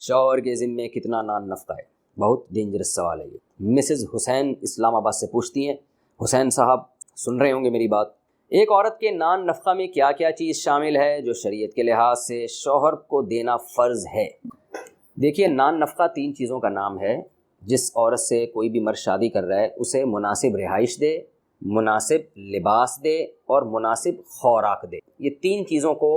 شوہر کے ذمے کتنا نان نفقہ ہے؟ بہت ڈینجرس سوال ہے یہ۔ مسز حسین اسلام آباد سے پوچھتی ہیں۔ حسین صاحب سن رہے ہوں گے میری بات۔ ایک عورت کے نان نفقہ میں کیا کیا چیز شامل ہے جو شریعت کے لحاظ سے شوہر کو دینا فرض ہے؟ دیکھیے، نان نفقہ 3 چیزوں کا نام ہے۔ جس عورت سے کوئی بھی مرد شادی کر رہا ہے اسے مناسب رہائش دے، مناسب لباس دے اور مناسب خوراک دے۔ یہ 3 چیزوں کو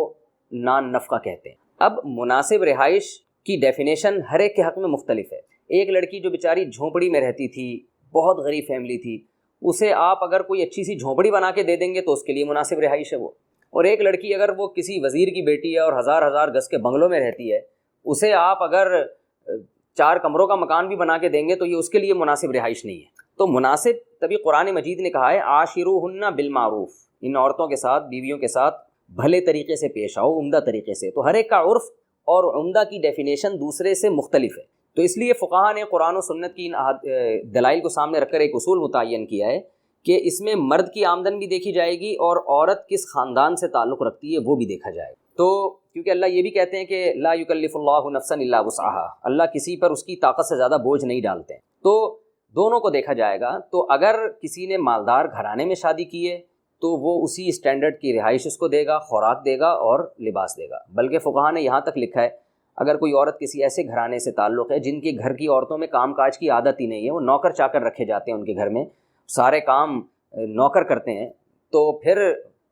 نان نفقہ کہتے ہیں۔ اب مناسب رہائش کی ڈیفینیشن ہر ایک کے حق میں مختلف ہے۔ ایک لڑکی جو بیچاری جھونپڑی میں رہتی تھی، بہت غریب فیملی تھی، اسے آپ اگر کوئی اچھی سی جھونپڑی بنا کے دے دیں گے تو اس کے لیے مناسب رہائش ہے وہ۔ اور ایک لڑکی اگر وہ کسی وزیر کی بیٹی ہے اور ہزار گز کے بنگلوں میں رہتی ہے، اسے آپ اگر 4 کمروں کا مکان بھی بنا کے دیں گے تو یہ اس کے لیے مناسب رہائش نہیں ہے۔ تو مناسب، تبھی قرآن مجید نے کہا ہے عاشروہن بالمعروف، ان عورتوں کے ساتھ، بیویوں کے ساتھ بھلے طریقے سے پیش آؤ، عمدہ طریقے سے۔ تو ہر ایک کا عرف اور عمدہ کی ڈیفینیشن دوسرے سے مختلف ہے۔ تو اس لیے فقہا نے قرآن و سنت کی ان دلائل کو سامنے رکھ کر ایک اصول متعین کیا ہے کہ اس میں مرد کی آمدن بھی دیکھی جائے گی اور عورت کس خاندان سے تعلق رکھتی ہے وہ بھی دیکھا جائے گا۔ تو کیونکہ اللہ یہ بھی کہتے ہیں کہ لا یکلف اللہ نفسا الا وسعها، اللہ کسی پر اس کی طاقت سے زیادہ بوجھ نہیں ڈالتے ہیں، تو دونوں کو دیکھا جائے گا۔ تو اگر کسی نے مالدار گھرانے میں شادی کی ہے تو وہ اسی اسٹینڈرڈ کی رہائش اس کو دے گا، خوراک دے گا اور لباس دے گا۔ بلکہ فقہا نے یہاں تک لکھا ہے اگر کوئی عورت کسی ایسے گھرانے سے تعلق ہے جن کے گھر کی عورتوں میں کام کاج کی عادت ہی نہیں ہے، وہ نوکر چاکر رکھے جاتے ہیں ان کے گھر میں، سارے کام نوکر کرتے ہیں، تو پھر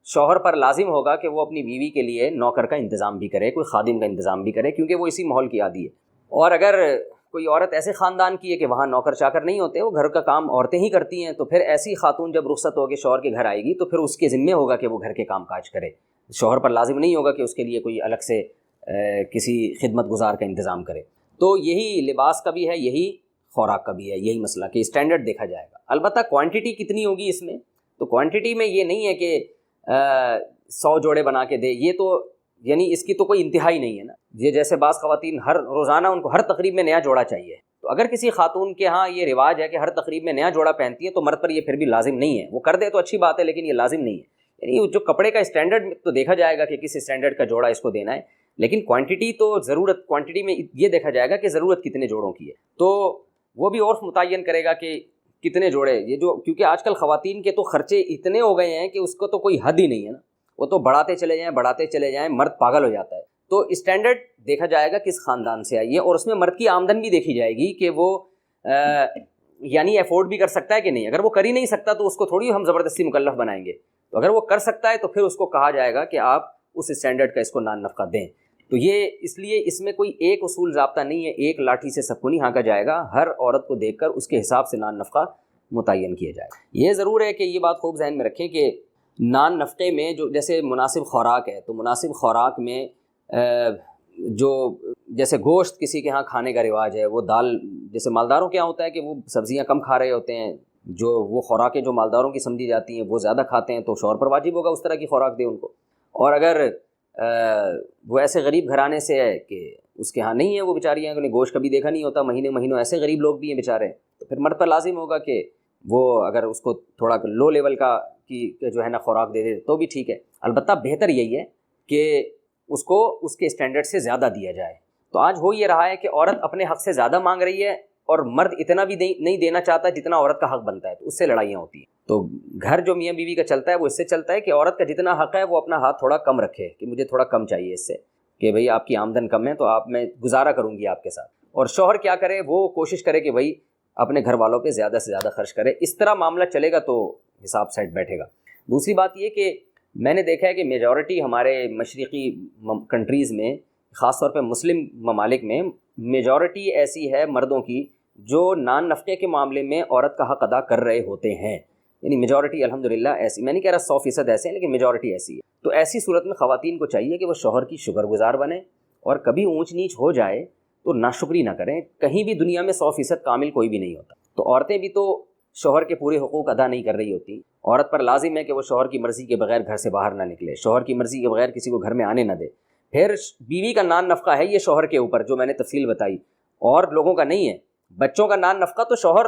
شوہر پر لازم ہوگا کہ وہ اپنی بیوی کے لیے نوکر کا انتظام بھی کرے، کوئی خادم کا انتظام بھی کرے، کیونکہ وہ اسی ماحول کی عادی ہے۔ اور اگر کوئی عورت ایسے خاندان کی ہے کہ وہاں نوکر چاکر نہیں ہوتے، وہ گھر کا کام عورتیں ہی کرتی ہیں، تو پھر ایسی خاتون جب رخصت ہو کے شوہر کے گھر آئے گی تو پھر اس کے ذمے ہوگا کہ وہ گھر کے کام کاج کرے۔ شوہر پر لازم نہیں ہوگا کہ اس کے لیے کوئی الگ سے کسی خدمت گزار کا انتظام کرے۔ تو یہی لباس کا بھی ہے، یہی خوراک کا بھی ہے، یہی مسئلہ کہ اسٹینڈرڈ دیکھا جائے گا۔ البتہ کوانٹٹی کتنی ہوگی اس میں، تو کوانٹٹی میں یہ نہیں ہے کہ 100 جوڑے بنا کے دے، یہ تو یعنی اس کی تو کوئی انتہائی نہیں ہے نا۔ یہ جیسے بعض خواتین ہر روزانہ ان کو ہر تقریب میں نیا جوڑا چاہیے، تو اگر کسی خاتون کے ہاں یہ رواج ہے کہ ہر تقریب میں نیا جوڑا پہنتی ہے تو مرد پر یہ پھر بھی لازم نہیں ہے۔ وہ کر دے تو اچھی بات ہے لیکن یہ لازم نہیں ہے۔ یعنی جو کپڑے کا اسٹینڈرڈ تو دیکھا جائے گا کہ کس اسٹینڈرڈ کا جوڑا اس کو دینا ہے، لیکن کوانٹٹی تو ضرورت، کوانٹٹی میں یہ دیکھا جائے گا کہ ضرورت کتنے جوڑوں کی ہے، تو وہ بھی عرف متعین کرے گا کہ کتنے جوڑے۔ یہ جو کیونکہ آج کل خواتین کے تو خرچے اتنے ہو گئے ہیں کہ اس کو تو کوئی حد ہی نہیں ہے نا، وہ تو بڑھاتے چلے جائیں، مرد پاگل ہو جاتا ہے۔ تو اسٹینڈرڈ دیکھا جائے گا کس خاندان سے آئی ہے، اور اس میں مرد کی آمدن بھی دیکھی جائے گی کہ وہ یعنی افورڈ بھی کر سکتا ہے کہ نہیں۔ اگر وہ کر ہی نہیں سکتا تو اس کو تھوڑی ہم زبردستی مکلف بنائیں گے، تو اگر وہ کر سکتا ہے تو پھر اس کو کہا جائے گا کہ آپ اس اسٹینڈرڈ کا اس کو نان نفقہ دیں۔ تو یہ اس لیے اس میں کوئی ایک اصول ضابطہ نہیں ہے، ایک لاٹھی سے سب کو نہیں ہانکا جائے گا، ہر عورت کو دیکھ کر اس کے حساب سے نان نفقہ متعین کیا جائے گا۔ یہ ضرور ہے کہ یہ بات خوب ذہن میں رکھیں کہ نان نفقے میں جو جیسے مناسب خوراک ہے، تو مناسب خوراک میں جو جیسے گوشت کسی کے ہاں کھانے کا رواج ہے، وہ دال جیسے مالداروں کے یہاں ہوتا ہے کہ وہ سبزیاں کم کھا رہے ہوتے ہیں، جو وہ خوراکیں جو مالداروں کی سمجھی جاتی ہیں وہ زیادہ کھاتے ہیں، تو شوہر پر واجب ہوگا اس طرح کی خوراک دے ان کو۔ اور اگر وہ ایسے غریب گھرانے سے ہے کہ اس کے ہاں نہیں ہے، وہ بیچاریاں انہیں گوشت کبھی دیکھا نہیں ہوتا، مہینوں ایسے غریب لوگ بھی ہیں بیچارے، تو پھر مرد پر لازم ہوگا کہ وہ اگر اس کو تھوڑا لو لیول کا کی جو ہے نا خوراک دے دے تو بھی ٹھیک ہے۔ البتہ بہتر یہی ہے کہ اس کو اس کے اسٹینڈرڈ سے زیادہ دیا جائے۔ تو آج ہو یہ رہا ہے کہ عورت اپنے حق سے زیادہ مانگ رہی ہے اور مرد اتنا بھی نہیں دینا چاہتا جتنا عورت کا حق بنتا ہے، تو اس سے لڑائیاں ہوتی ہیں۔ تو گھر جو میاں بیوی کا چلتا ہے وہ اس سے چلتا ہے کہ عورت کا جتنا حق ہے وہ اپنا ہاتھ تھوڑا کم رکھے کہ مجھے تھوڑا کم چاہیے اس سے، کہ بھئی آپ کی آمدن کم ہے تو میں گزارا کروں گی آپ کے ساتھ۔ اور شوہر کیا کرے، وہ کوشش کرے کہ بھئی اپنے گھر والوں پہ زیادہ سے زیادہ خرچ کرے۔ اس طرح معاملہ چلے گا تو حساب سیٹ بیٹھے گا۔ دوسری بات یہ کہ میں نے دیکھا ہے کہ میجورٹی ہمارے مشرقی کنٹریز میں، خاص طور پہ مسلم ممالک میں، میجورٹی ایسی ہے مردوں کی جو نان نفقے کے معاملے میں عورت کا حق ادا کر رہے ہوتے ہیں۔ یعنی میجورٹی الحمدللہ ایسی، میں نہیں کہہ رہا 100% ایسے ہیں، لیکن میجورٹی ایسی ہے۔ تو ایسی صورت میں خواتین کو چاہیے کہ وہ شوہر کی شکر گزار بنیں، اور کبھی اونچ نیچ ہو جائے تو ناشکری نہ کریں۔ کہیں بھی دنیا میں 100% کامل کوئی بھی نہیں ہوتا، تو عورتیں بھی تو شوہر کے پورے حقوق ادا نہیں کر رہی ہوتی۔ عورت پر لازم ہے کہ وہ شوہر کی مرضی کے بغیر گھر سے باہر نہ نکلے، شوہر کی مرضی کے بغیر کسی کو گھر میں آنے نہ دے۔ پھر بیوی کا نان نفقہ ہے یہ شوہر کے اوپر، جو میں نے تفصیل بتائی، اور لوگوں کا نہیں ہے۔ بچوں کا نان نفقہ تو شوہر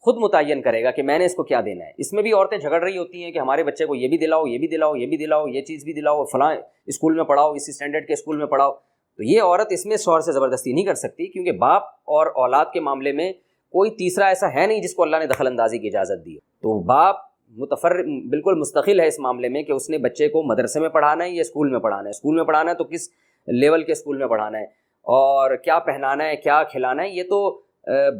خود متعین کرے گا کہ میں نے اس کو کیا دینا ہے۔ اس میں بھی عورتیں جھگڑ رہی ہوتی ہیں کہ ہمارے بچے کو یہ بھی دلاؤ، یہ بھی دلاؤ، یہ بھی دلاؤ، یہ چیز بھی دلاؤ، فلاں اسکول میں پڑھاؤ، اس اسٹینڈرڈ کے اسکول میں پڑھاؤ۔ تو یہ عورت اس میں شوہر سے زبردستی نہیں کر سکتی، کیونکہ باپ اور اولاد کے معاملے میں کوئی تیسرا ایسا ہے نہیں جس کو اللہ نے دخل اندازی کی اجازت دی ہے۔ تو باپ بالکل مستقل ہے اس معاملے میں کہ اس نے بچے کو مدرسے میں پڑھانا ہے یا اسکول میں پڑھانا ہے، اسکول میں پڑھانا ہے تو کس لیول کے اسکول میں پڑھانا ہے، اور کیا پہنانا ہے، کیا کھلانا ہے، یہ تو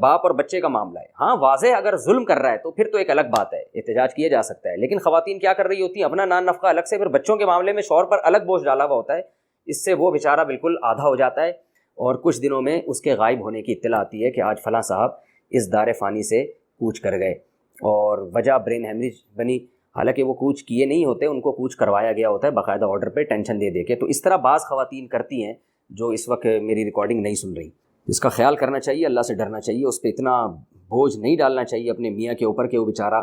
باپ اور بچے کا معاملہ ہے۔ ہاں واضح اگر ظلم کر رہا ہے تو پھر تو ایک الگ بات ہے، احتجاج کیا جا سکتا ہے، لیکن خواتین کیا کر رہی ہوتی ہیں، اپنا نان نفقہ الگ سے، پھر بچوں کے معاملے میں شوہر پر الگ بوجھ ڈالا ہوا ہوتا ہے، اس سے وہ بیچارہ بالکل آدھا ہو جاتا ہے، اور کچھ دنوں میں اس کے غائب ہونے کی اطلاع آتی ہے کہ آج فلاں صاحب اس دار فانی سے کوچ کر گئے، اور وجہ برین ہیمریج بنی، حالانکہ وہ کوچ کیے نہیں ہوتے، ان کو کوچ کروایا گیا ہوتا ہے باقاعدہ آرڈر پہ، ٹینشن دے کے۔ تو اس طرح بعض خواتین کرتی ہیں جو اس وقت میری ریکارڈنگ نہیں سن رہی، اس کا خیال کرنا چاہیے، اللہ سے ڈرنا چاہیے، اس پہ اتنا بوجھ نہیں ڈالنا چاہیے اپنے میاں کے اوپر کہ وہ بیچارہ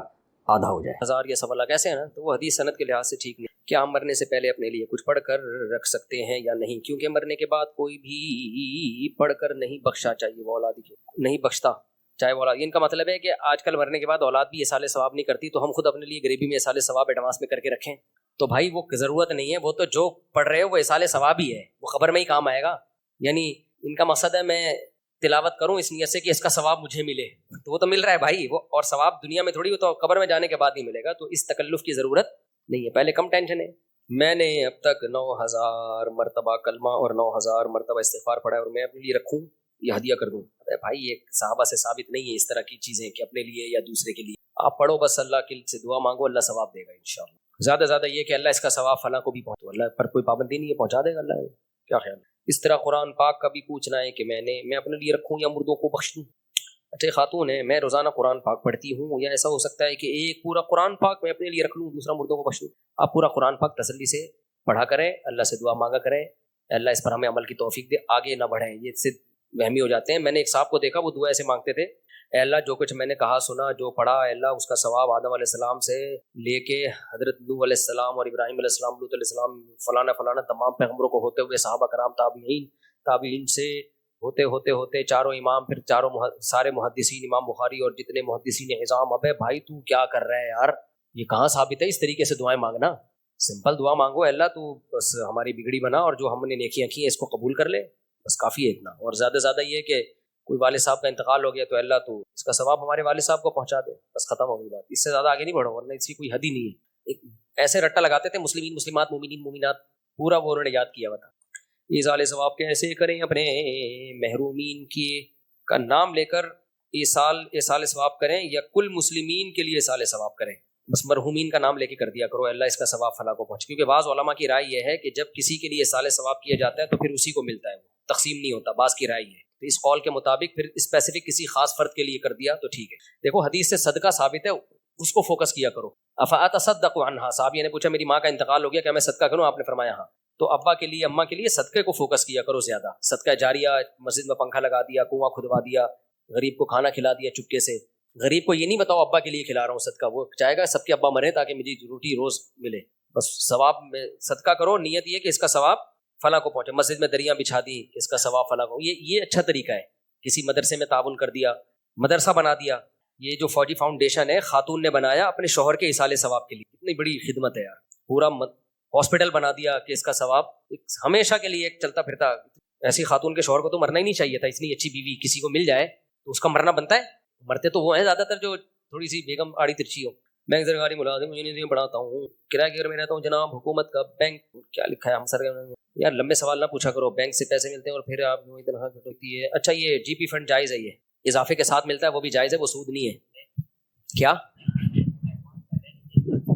آدھا ہو جائے۔ ہزار یا سوالہ کیسے ہیں نا، تو وہ حدیث سند کے لحاظ سے ٹھیک نہیں۔ کیا ہم مرنے سے پہلے اپنے لیے کچھ پڑھ کر رکھ سکتے ہیں یا نہیں؟ کیونکہ مرنے کے بعد کوئی بھی پڑھ کر نہیں بخشا چاہیے، وہ اولاد نہیں بخشتا چاہے وہ اولاد۔ ان کا مطلب ہے کہ آج کل مرنے کے بعد اولاد بھی ایصال ثواب نہیں کرتی، تو ہم خود اپنے لیے غریبی میں ایصال ثواب ایڈوانس میں کر کے رکھیں؟ تو بھائی وہ ضرورت نہیں ہے، وہ تو جو پڑھ رہے ہو وہ ایصال ثواب ہی ہے، وہ قبر میں ہی کام آئے گا۔ یعنی ان کا مقصد ہے میں تلاوت کروں اس نیت سے کہ اس کا ثواب مجھے ملے، تو وہ تو مل رہا ہے بھائی، وہ اور ثواب دنیا میں تھوڑی، وہ تو قبر میں جانے کے بعد نہیں ملے گا، تو اس تکلف کی ضرورت نہیں ہے، پہلے کم ٹینشن ہے۔ میں نے اب تک 9000 مرتبہ کلمہ اور 9000 مرتبہ استغفار پڑھا ہے، اور میں اپنے لیے رکھوں یا ہدیہ کر دوں؟ ارے بھائی یہ صحابہ سے ثابت نہیں ہے اس طرح کی چیزیں کہ اپنے لیے یا دوسرے کے لیے۔ آپ پڑھو بس، اللہ کے سے دعا مانگو، اللہ ثواب دے گا انشاءاللہ۔ زیادہ زیادہ یہ کہ اللہ اس کا ثواب فلاں کو بھی پہنچو، اللہ پر کوئی پابندی نہیں ہے، پہنچا دے گا اللہ۔ کیا خیال ہے؟ اس طرح قرآن پاک کا بھی پوچھنا ہے کہ میں اپنے لیے رکھوں یا مردوں کو بخش دوں؟ اچھا خاتون ہے، میں روزانہ قرآن پاک پڑھتی ہوں، یا ایسا ہو سکتا ہے کہ ایک پورا قرآن پاک میں اپنے لیے رکھ لوں، دوسرا مردوں کو بخش دوں؟ آپ پورا قرآن پاک تسلی سے پڑھا کریں، اللہ سے دعا مانگا کریں، اللہ اس پر ہمیں عمل کی توفیق دے، آگے نہ بڑھیں، یہ سے وہمی ہو جاتے ہیں۔ میں نے ایک صاحب کو دیکھا، وہ دعا ایسے مانگتے تھے، اے اللہ جو کچھ میں نے کہا سنا جو پڑھا، اے اللہ اس کا ثواب آدم علیہ السلام سے لے کے حضرت نوح علیہ السلام اور ابراہیم علیہ السلام، لوط علیہ السلام، فلانا فلانا تمام پیغمبروں کو ہوتے ہوئے صحابہ کرام، تابعین سے ہوتے چاروں امام، پھر سارے محدثین، امام بخاری اور جتنے محدثین عظام۔ ابے بھائی تو کیا کر رہا ہے یار، یہ کہاں ثابت ہے اس طریقے سے دعائیں مانگنا؟ سمپل دعا مانگو، اللہ تو بس ہماری بگڑی بنا، اور جو ہم نے نیکیاں کی ہیں اس کو قبول کر لے، بس کافی ہے اتنا۔ اور زیادہ زیادہ یہ کہ کوئی والد صاحب کا انتقال ہو گیا تو اللہ تو اس کا ثواب ہمارے والد صاحب کو پہنچا دے، بس ختم ہو گئی بات، اس سے زیادہ آگے نہیں بڑھو، ورنہ اس کی کوئی حد ہی نہیں ہے۔ ایک ایسے رٹا لگاتے تھے مسلمین مسلمات مومنین مومنات، پورا وہ انہوں نے یاد کیا ہوا تھا۔ ایصال ثواب کیسے کریں؟ اپنے محرومین کی کا نام لے کر ایصال ثواب کریں، یا کل مسلمین کے لیے ایصال ثواب کریں؟ بس مرحومین کا نام لے کے کر دیا کرو، اللہ اس کا ثواب فلاں کو پہنچے، کیونکہ بعض علماء کی رائے یہ ہے کہ جب کسی کے لیے ایصال ثواب کیا جاتا ہے تو پھر اسی کو ملتا ہے، وہ تقسیم نہیں ہوتا، بعض کی رائے ہے۔ تو اس قول کے مطابق پھر اسپیسیفک کسی خاص فرد کے لیے کر دیا تو ٹھیک ہے۔ دیکھو حدیث سے صدقہ ثابت ہے، اس کو فوکس کیا کرو۔ افاتصدق عنہا، صحابی نے پوچھا میری ماں کا انتقال ہو گیا، کیا میں صدقہ کروں؟ آپ نے فرمایا ہاں۔ تو ابا کے لیے اماں کے لیے صدقے کو فوکس کیا کرو زیادہ، صدقہ جاریہ، مسجد میں پنکھا لگا دیا، کنواں کھدوا دیا، غریب کو کھانا کھلا دیا چپکے سے۔ غریب کو یہ نہیں بتاؤ ابا کے لیے کھلا رہا ہوں صدقہ، وہ چاہے گا سب کے ابا مرے تاکہ مجھے روٹی روز ملے، بس ثواب میں صدقہ کرو، نیت یہ کہ اس کا ثواب فلاں کو پہنچے۔ مسجد میں دریاں بچھا دی، اس کا ثواب فلاں کو، یہ اچھا طریقہ ہے۔ کسی مدرسے میں تعاون کر دیا، مدرسہ بنا دیا، یہ جو فوجی فاؤنڈیشن ہے خاتون نے بنایا اپنے شوہر کے ایصال ثواب کے لیے، اتنی بڑی خدمت ہے یار۔ پورا ہاسپٹل بنا دیا کہ اس کا ثواب ہمیشہ کے لیے ایک چلتا پھرتا۔ ایسی خاتون کے شوہر کو تو مرنا ہی نہیں چاہیے تھا، اتنی اچھی بیوی کسی کو مل جائے تو اس کا مرنا بنتا ہے۔ مرتے تو وہ ہیں زیادہ تر جو تھوڑی سی بیگم آڑی ترچھی ہو۔ میں سرکاری ملازم یونیورسٹی میں پڑھاتا ہوں، کرایہ کے گھر میں رہتا ہوں جناب، حکومت کا بینک کیا لکھا ہے ہم سر؟ یار لمبے سوال نہ پوچھا کرو، بینک سے پیسے ملتے ہیں اور پھر آپ اتنا ہوتی ہے۔ اچھا یہ جی پی فنڈ جائز ہے؟ یہ اضافے کے ساتھ ملتا ہے، وہ بھی جائز ہے، وہ سود نہیں ہے کیا؟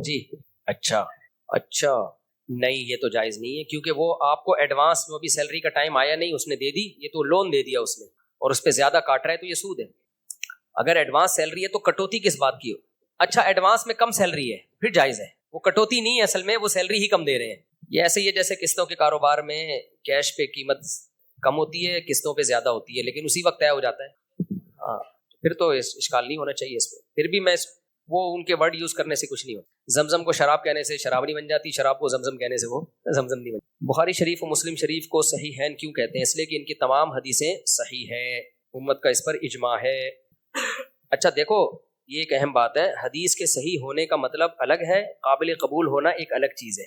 جی اچھا نہیں، یہ تو جائز نہیں ہے، کیونکہ وہ آپ کو ایڈوانس میں بھی سیلری کا ٹائم آیا نہیں، اس نے دے دی، یہ تو لون دے دیا اس نے اور اس پہ زیادہ کاٹ رہا ہے، تو یہ سود ہے۔ اگر ایڈوانس سیلری ہے تو کٹوتی کس بات کی ہو؟ اچھا ایڈوانس میں کم سیلری ہے پھر جائز ہے، وہ کٹوتی نہیں ہے اصل میں، وہ سیلری ہی کم دے رہے ہیں۔ یہ ایسے ہی ہے جیسے قسطوں کے کاروبار میں کیش پہ قیمت کم ہوتی ہے، قسطوں پہ زیادہ ہوتی ہے، لیکن اسی وقت طے ہو جاتا ہے۔ ہاں پھر تو اشکال نہیں ہونا چاہیے اس پہ۔ پھر بھی میں وہ ان کے ورڈ یوز کرنے سے کچھ نہیں ہوتا۔ زمزم کو شراب کہنے سے شراب نہیں بن جاتی، شراب کو زمزم کہنے سے وہ زمزم نہیں بن جاتی۔ بخاری شریف و مسلم شریف کو صحیحین کیوں کہتے ہیں؟ اس لیے کہ ان کی تمام حدیثیں صحیح ہیں، امت کا اس پر اجماع ہے۔ اچھا دیکھو یہ ایک اہم بات ہے، حدیث کے صحیح ہونے کا مطلب الگ ہے، قابل قبول ہونا ایک الگ چیز ہے۔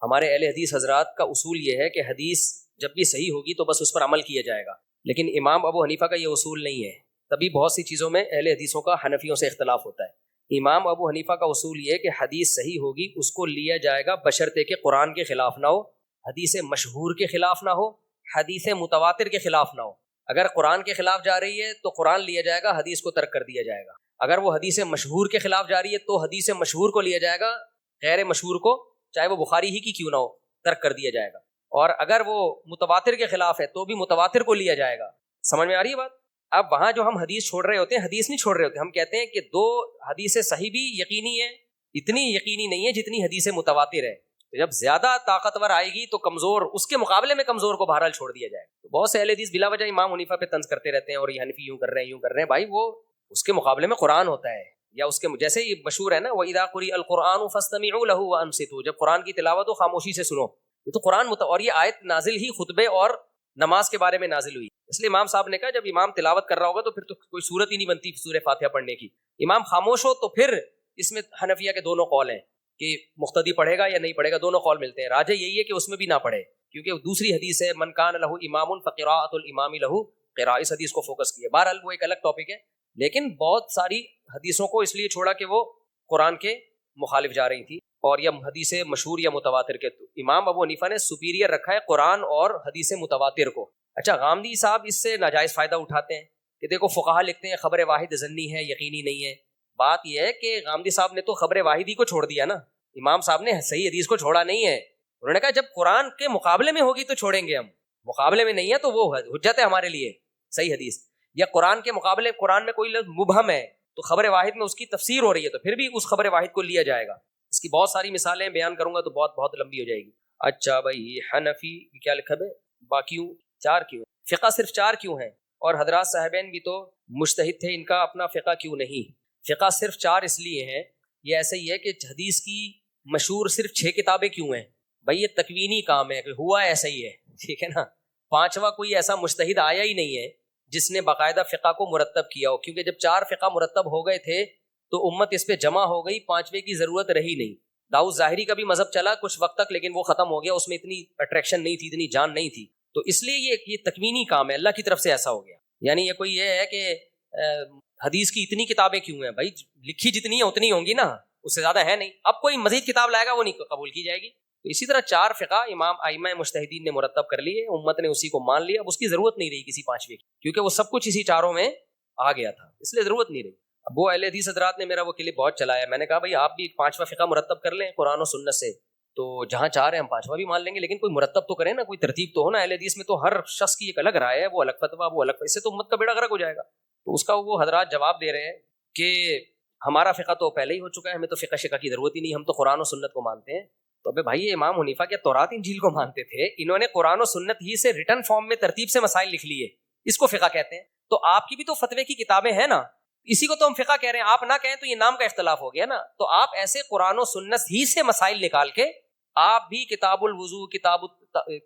ہمارے اہل حدیث حضرات کا اصول یہ ہے کہ حدیث جب بھی صحیح ہوگی تو بس اس پر عمل کیا جائے گا. لیکن امام ابو حنیفہ کا یہ اصول نہیں ہے. تبھی بہت سی چیزوں میں اہل حدیثوں کا حنفیوں سے اختلاف ہوتا ہے. امام ابو حنیفہ کا اصول یہ کہ حدیث صحیح ہوگی اس کو لیا جائے گا بشرطے کہ قرآن کے خلاف نہ ہو, حدیث مشہور کے خلاف نہ ہو, حدیث متواتر کے خلاف نہ ہو. اگر قرآن کے خلاف جا رہی ہے تو قرآن لیا جائے گا, حدیث کو ترک کر دیا جائے گا. اگر وہ حدیث مشہور کے خلاف جا رہی ہے تو حدیث مشہور کو لیا جائے گا, غیر مشہور کو چاہے وہ بخاری ہی کی کیوں نہ ہو ترک کر دیا جائے گا. اور اگر وہ متواتر کے خلاف ہے تو بھی متواتر کو لیا جائے گا. سمجھ میں آ رہی ہے بات؟ اب وہاں جو ہم حدیث چھوڑ رہے ہوتے ہیں, حدیث نہیں چھوڑ رہے ہوتے, ہم کہتے ہیں کہ دو حدیث صحیح بھی یقینی ہے, اتنی یقینی نہیں ہے جتنی حدیث متواتر ہے. جب زیادہ طاقتور آئے گی تو کمزور, اس کے مقابلے میں کمزور کو بہرحال چھوڑ دیا جائے. تو بہت سے اہل حدیث بلا وجہ امام حنیفہ پہ طنز کرتے رہتے ہیں اور یہ حنفی یوں کر رہے ہیں یوں کر رہے ہیں. بھائی وہ اس کے مقابلے میں قرآن ہوتا ہے, یا اس کے جیسے یہ مشہور ہے نا, وَإِذَا قُرِئَ الْقُرْآنُ فَاسْتَمِعُوا لَهُ وَأَنصِتُوا, جب قرآن کی تلاوت ہو خاموشی سے سنو. یہ تو قرآن اور یہ آیت نازل ہی خطبے اور نماز کے بارے میں نازل ہوئی. اس لیے امام صاحب نے کہا جب امام تلاوت کر رہا ہوگا تو پھر تو کوئی صورت ہی نہیں بنتی سورہ فاتحہ پڑھنے کی. امام خاموش ہو تو پھر اس میں حنفیہ کے دونوں قول ہیں کہ مقتدی پڑھے گا یا نہیں پڑھے گا, دونوں قول ملتے ہیں. راجح یہی ہے کہ اس میں بھی نہ پڑھے, کیونکہ دوسری حدیث ہے من کان لہ امام فقراءۃ الامام لہ قراءۃ, اس حدیث کو فوکس کیا. بہرحال وہ ایک الگ ٹاپک ہے, لیکن بہت ساری حدیثوں کو اس لیے چھوڑا کہ وہ قرآن کے مخالف جا رہی تھی اور یا حدیث مشہور یا متواتر کے. تو امام ابو حنیفہ نے سپیریئر رکھا ہے قرآن اور حدیث متواتر کو. اچھا, غامدی صاحب اس سے ناجائز فائدہ اٹھاتے ہیں کہ دیکھو فقہا لکھتے ہیں خبر واحد ظنی ہے, یقینی نہیں ہے. بات یہ ہے کہ غامدی صاحب نے تو خبر واحدی کو چھوڑ دیا نا, امام صاحب نے صحیح حدیث کو چھوڑا نہیں ہے. انہوں نے کہا جب قرآن کے مقابلے میں ہوگی تو چھوڑیں گے ہم, مقابلے میں نہیں ہے تو وہ حجت ہے ہمارے لیے صحیح حدیث. یا قرآن کے مقابلے قرآن میں کوئی لفظ مبہم ہے تو خبر واحد میں اس کی تفسیر ہو رہی ہے تو پھر بھی اس خبر واحد کو لیا جائے گا. اس کی بہت ساری مثالیں بیان کروں گا تو بہت لمبی ہو جائے گی. اچھا بھائی, حنفی کیا لکھا ہے, باقیوں 4 کیوں, فقہ صرف 4 کیوں ہیں؟ اور حضرات صاحبین بھی تو مجتہد تھے, ان کا اپنا فقہ کیوں نہیں؟ فقہ صرف 4 اس لیے ہیں, یہ ایسے ہی ہے کہ حدیث کی مشہور صرف 6 کتابیں کیوں ہیں؟ بھائی یہ تکوینی کام ہے, ہوا ایسا ہی ہے, ٹھیک ہے نا. 5واں کوئی ایسا مجتہد آیا ہی نہیں ہے جس نے باقاعدہ فقہ کو مرتب کیا ہو, کیونکہ جب 4 فقہ مرتب ہو گئے تھے تو امت اس پہ جمع ہو گئی, 5ویں کی ضرورت رہی نہیں. داؤد ظاہری کا بھی مذہب چلا کچھ وقت تک, لیکن وہ ختم ہو گیا, اس میں اتنی اٹریکشن نہیں تھی, اتنی جان نہیں تھی. تو اس لیے یہ تکوینی کام ہے, اللہ کی طرف سے ایسا ہو گیا. یعنی یہ کوئی یہ ہے کہ حدیث کی اتنی کتابیں کیوں ہیں؟ بھائی لکھی جتنی ہیں اتنی ہوں گی نا, اس سے زیادہ ہے نہیں. اب کوئی مزید کتاب لائے گا وہ نہیں قبول کی جائے گی. تو اسی طرح 4 فقہ امام ائمہ مجتہدین نے مرتب کر لیے, امت نے اسی کو مان لیا. اب اس کی ضرورت نہیں رہی کسی 5ویں کی, کیونکہ وہ سب کچھ اسی 4 میں آ گیا تھا, اس لیے ضرورت نہیں رہی. اب وہ اہل حدیث حضرات نے میرا وہ کلپ بہت چلایا, میں نے کہا بھائی آپ بھی 5واں فقہ مرتب کر لیں قرآن و سنت سے, تو جہاں 4 ہیں ہم 5واں بھی مان لیں گے, لیکن کوئی مرتب تو کریں نا, کوئی ترتیب تو ہو نا. اہل حدیث میں تو ہر شخص کی ایک الگ رائے ہے, وہ الگ فتویٰ, وہ الگ, اس سے تو امت کا بیڑا غرق ہو جائے گا. تو اس کا وہ حضرات جواب دے رہے ہیں کہ ہمارا فقہ تو پہلے ہی ہو چکا ہے, ہمیں تو فقہ شقہ کی ضرورت ہی نہیں, ہم تو قرآن و سنت کو مانتے ہیں. تو ابے بھائی یہ امام حنیفہ کیا تورات انجیل کو مانتے تھے؟ انہوں نے قرآن و سنت ہی سے ریٹن فارم میں ترتیب سے مسائل لکھ لیے, اس کو فقہ کہتے ہیں. تو آپ کی بھی تو فتوے کی کتابیں ہیں نا, اسی کو تو ہم فقہ کہہ رہے ہیں. آپ نہ کہیں تو یہ نام کا اختلاف ہو گیا نا. تو آپ ایسے قرآن و سنت ہی سے مسائل نکال کے آپ بھی کتاب الوضو, کتاب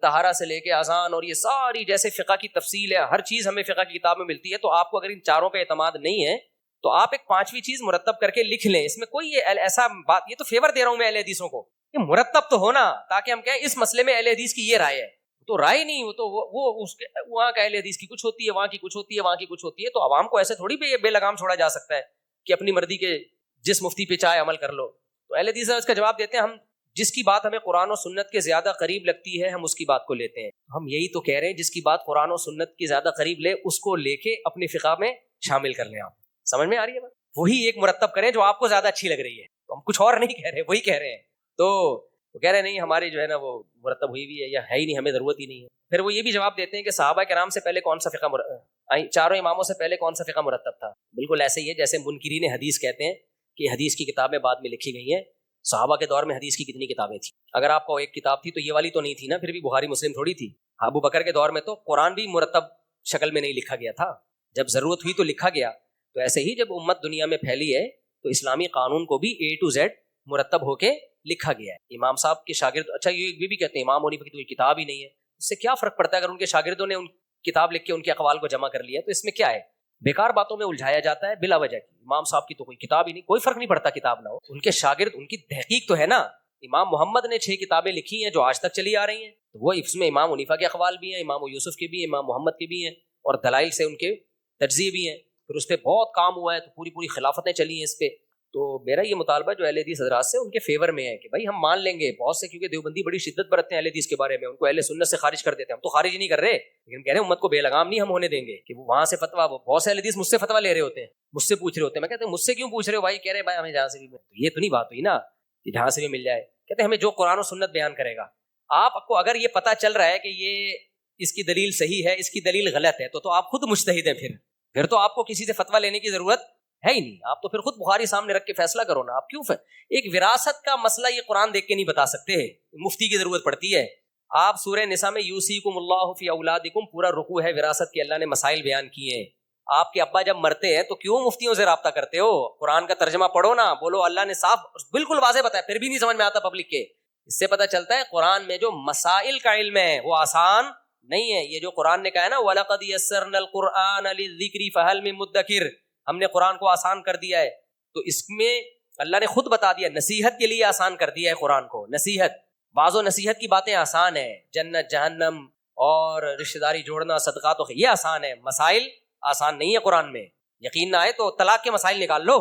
طہارہ سے لے کے اذان اور یہ ساری جیسے فقہ کی تفصیل ہے, ہر چیز ہمیں فقہ کی کتاب میں ملتی ہے. تو آپ کو اگر ان 4 پہ اعتماد نہیں ہے تو آپ ایک 5ویں چیز مرتب کر کے لکھ لیں. اس میں کوئی ایسا بات, یہ تو فیور دے رہا ہوں میں اہل حدیثوں کو, یہ مرتب تو ہونا تاکہ ہم کہیں اس مسئلے میں اہل حدیث کی یہ رائے ہے. تو رائے نہیں, وہ تو وہ اس کے وہاں کا اہل حدیث کی کچھ ہوتی ہے, وہاں کی کچھ ہوتی ہے, وہاں کی کچھ ہوتی ہے. تو عوام کو ایسے تھوڑی بے لگام چھوڑا جا سکتا ہے کہ اپنی مرضی کے جس مفتی پہ چاہے عمل کر لو. تو اہل حدیث اس کا جواب دیتے ہیں, ہم جس کی بات ہمیں قرآن و سنت کے زیادہ قریب لگتی ہے ہم اس کی بات کو لیتے ہیں. ہم یہی تو کہہ رہے ہیں, جس کی بات قرآن و سنت کے زیادہ قریب لے اس کو لے کے اپنی فقہ میں شامل کر لیں. آپ سمجھ میں آ رہی ہے بات؟ وہی ایک مرتب کریں جو آپ کو زیادہ اچھی لگ رہی ہے. تو ہم کچھ اور نہیں کہہ رہے, وہی کہہ رہے ہیں. تو وہ کہہ رہے نہیں ہماری جو ہے نا وہ مرتب ہوئی ہوئی ہے یا ہے ہی نہیں, ہمیں ضرورت ہی نہیں ہے. پھر وہ یہ بھی جواب دیتے ہیں کہ صحابہ کرام سے پہلے کون سا فقہ 4 اماموں سے پہلے کون سا فقہ مرتب تھا. بالکل ایسے ہی ہے جیسے منکرین حدیث کہتے ہیں کہ حدیث کی کتابیں بعد میں لکھی گئی ہیں. صحابہ کے دور میں حدیث کی کتنی کتابیں تھیں؟ اگر آپ کو ایک کتاب تھی تو یہ والی تو نہیں تھی نا, پھر بھی بخاری مسلم تھوڑی تھی. ابو بکر کے دور میں تو قرآن بھی مرتب شکل میں نہیں لکھا گیا تھا, جب ضرورت ہوئی تو لکھا گیا. تو ایسے ہی جب امت دنیا میں پھیلی ہے تو اسلامی قانون کو بھی A to Z مرتب ہو کے لکھا گیا ہے. امام صاحب کے شاگرد, اچھا یہ بھی کہتے ہیں امام حنیفہ کی تو کوئی کتاب ہی نہیں ہے. اس سے کیا فرق پڑتا ہے اگر ان کے شاگردوں نے ان کتاب لکھ کے ان کے اقوال کو جمع کر لیا, تو اس میں کیا ہے؟ بیکار باتوں میں الجھایا جاتا ہے بلا وجہ کی. امام صاحب کی تو کوئی کتاب ہی نہیں, کوئی فرق نہیں پڑتا کتاب نہ ہو, ان کے شاگرد, ان کی تحقیق تو ہے نا. امام محمد نے 6 کتابیں لکھی ہیں جو آج تک چلی آ رہی ہیں، تو وہ اس میں امام حنیفہ کے اقوال بھی ہیں، امام یوسف کے بھی ہیں، امام محمد کے بھی ہیں، اور دلائل سے ان کے تجزیے بھی ہیں، پھر اس پہ بہت کام ہوا ہے، تو پوری خلافتیں چلی ہیں اس پہ. تو میرا یہ مطالبہ جو اہل حدیث حضرات سے ان کے فیور میں ہے کہ بھائی ہم مان لیں گے بہت سے، کیونکہ دیوبندی بڑی شدت برتتے ہیں اہل حدیث کے بارے میں، ان کو اہل سنت سے خارج کر دیتے ہیں. ہم تو خارج نہیں کر رہے، لیکن کہہ رہے ہیں امت کو بے لگام نہیں ہم ہونے دیں گے کہ وہ وہاں سے فتوا، بہت سے اہل حدیث مجھ سے فتوا لے رہے ہوتے ہیں، مجھ سے پوچھ رہے ہوتے ہیں. میں کہتے ہیں مجھ سے کیوں پوچھ رہے ہو بھائی؟ کہہ رہے بھائی ہمیں جہاں سے بھی، تو یہ تو نہیں بات ہوئی نا کہ جہاں سے بھی مل جائے. کہتے ہیں ہمیں جو قرآن و سنت بیان کرے گا. آپ کو اگر یہ پتہ چل رہا ہے کہ یہ اس کی دلیل صحیح ہے، اس کی دلیل غلط ہے، تو آپ خود مجتہد ہیں. پھر تو آپ کو کسی سے فتوا لینے کی ضرورت ہے ہی نہیں. آپ تو پھر خود بخاری سامنے رکھ کے فیصلہ کرو نا. آپ کیوں ایک وراثت کا مسئلہ یہ قرآن دیکھ کے نہیں بتا سکتے، مفتی کی ضرورت پڑتی ہے. آپ سورہ نساء میں یوصیکم اللہ فی اولادکم پورا رکوع ہے وراثت کے، اللہ نے مسائل بیان کیے ہیں. آپ کے ابا جب مرتے ہیں تو کیوں مفتیوں سے رابطہ کرتے ہو؟ قرآن کا ترجمہ پڑھو نا، بولو اللہ نے صاف بالکل واضح بتایا، پھر بھی نہیں سمجھ میں آتا پبلک کے. اس سے پتہ چلتا ہے قرآن میں جو مسائل کا علم ہے وہ آسان نہیں ہے. یہ جو قرآن نے کہا ہے نا وَلَقَدْ يَسَّرْنَا الْقُرْآنَ لِلذِّكْرِ فَهَلْ مِن مُدَّكِرٍ، ہم نے قرآن کو آسان کر دیا ہے. تو اس میں اللہ نے خود بتا دیا، نصیحت کے لیے آسان کر دیا ہے قرآن کو. نصیحت، بعض و نصیحت کی باتیں آسان ہیں، جنت جہنم اور رشتہ داری جوڑنا، صدقات، یہ آسان ہے. مسائل آسان نہیں ہے قرآن میں. یقین نہ آئے تو طلاق کے مسائل نکال لو،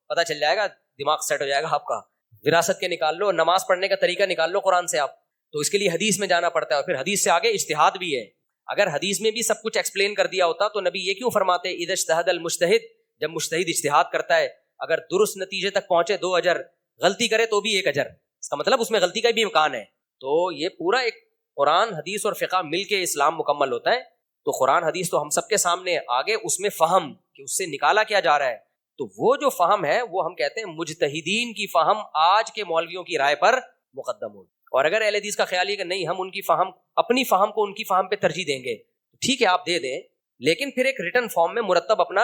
پتہ چل جائے گا، دماغ سیٹ ہو جائے گا آپ کا. وراثت کے نکال لو، نماز پڑھنے کا طریقہ نکال لو قرآن سے آپ. تو اس کے لیے حدیث میں جانا پڑتا ہے، اور پھر حدیث سے آگے اجتہاد بھی ہے. اگر حدیث میں بھی سب کچھ ایکسپلین کر دیا ہوتا تو نبی یہ کیوں فرماتے اذا اجتہد المجتہد، جب مجتہد اجتہاد کرتا ہے اگر درست نتیجے تک پہنچے 2 اجر، غلطی کرے تو بھی 1 اجر. اس کا مطلب اس میں غلطی کا بھی امکان ہے. تو یہ پورا ایک قرآن حدیث اور فقہ مل کے اسلام مکمل ہوتا ہے. تو قرآن حدیث تو ہم سب کے سامنے، آگے اس میں فہم کہ اس سے نکالا کیا جا رہا ہے. تو وہ جو فہم ہے وہ ہم کہتے ہیں مجتہدین کی فہم آج کے مولویوں کی رائے پر مقدم ہو. اور اگر اہل حدیث کا خیال ہے کہ نہیں ہم ان کی فہم، اپنی فہم کو ان کی فہم پہ ترجیح دیں گے، ٹھیک ہے آپ دے دیں، لیکن پھر ایک ریٹن فارم میں مرتب اپنا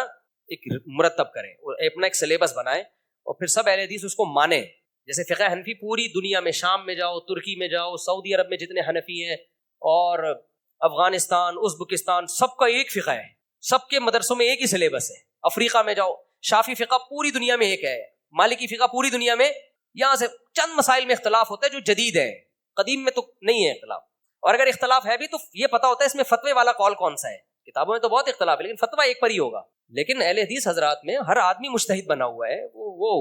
ایک مرتب کریں اور اپنا ایک سلیبس بنائیں، اور پھر سب اہل حدیث اس کو مانیں. جیسے فقہ حنفی پوری دنیا میں، شام میں جاؤ، ترکی میں جاؤ، سعودی عرب میں جتنے حنفی ہیں، اور افغانستان، ازبکستان، سب کا ایک فقہ ہے، سب کے مدرسوں میں ایک ہی سلیبس ہے. افریقہ میں جاؤ، شافی فقہ پوری دنیا میں ایک ہے، مالکی فقہ پوری دنیا میں. یہاں سے چند مسائل میں اختلاف ہوتا ہے جو جدید ہے، قدیم میں تو نہیں ہے اختلاف. اور اگر اختلاف ہے بھی تو یہ پتا ہوتا ہے اس میں فتوے والا کال کون سا ہے. کتابوں میں تو بہت اختلاف ہے لیکن فتویٰ ایک پر ہی ہوگا. لیکن اہل حدیث حضرات میں ہر آدمی مجتہد بنا ہوا ہے. وہ